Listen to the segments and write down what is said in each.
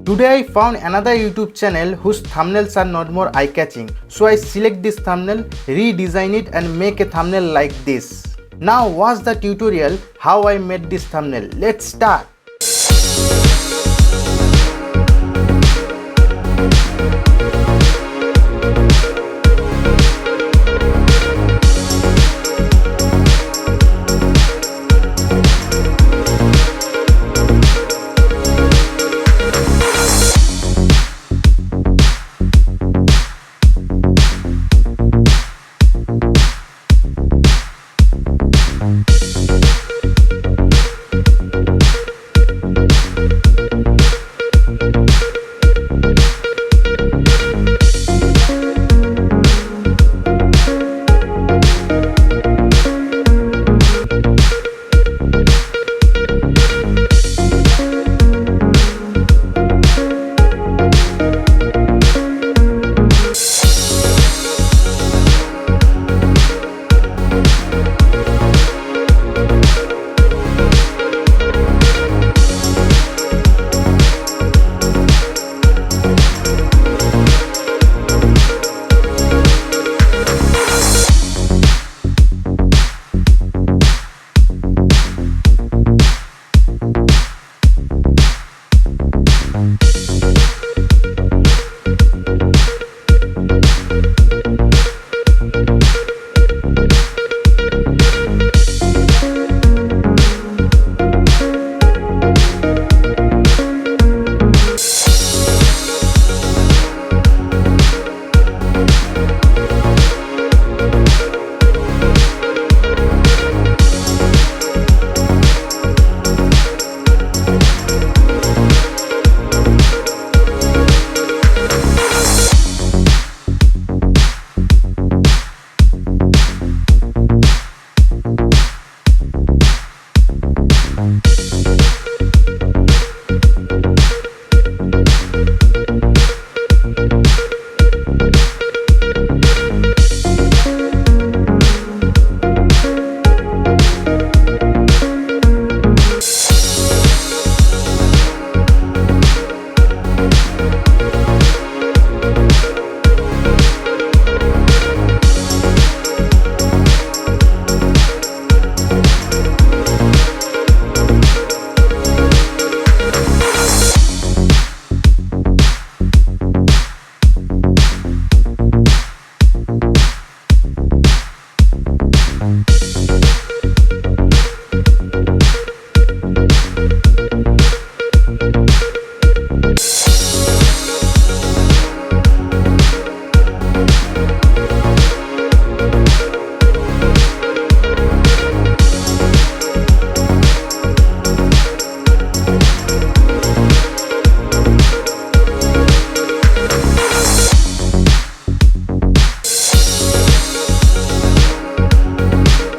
Today I found another YouTube channel whose thumbnails are not more eye-catching. So I select this thumbnail, redesign it and make a thumbnail like this. Now watch the tutorial how I made this thumbnail. Let's start.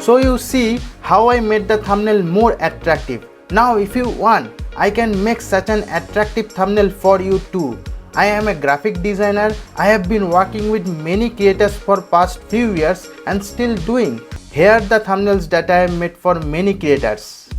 So you see how I made the thumbnail more attractive. Now if you want, I can make such an attractive thumbnail for you too. I am a graphic designer. I have been working with many creators for past few years and still doing. Here are the thumbnails that I have made for many creators.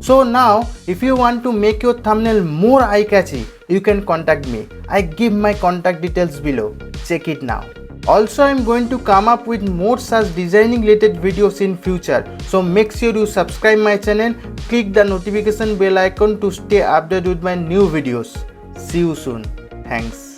So now if you want to make your thumbnail more eye-catchy, you can contact me. I give my contact details below. Check it now. Also, I am going to come up with more such designing related videos in future. So make sure you subscribe my channel, click the notification bell icon to stay updated with my new videos. See you soon. Thanks.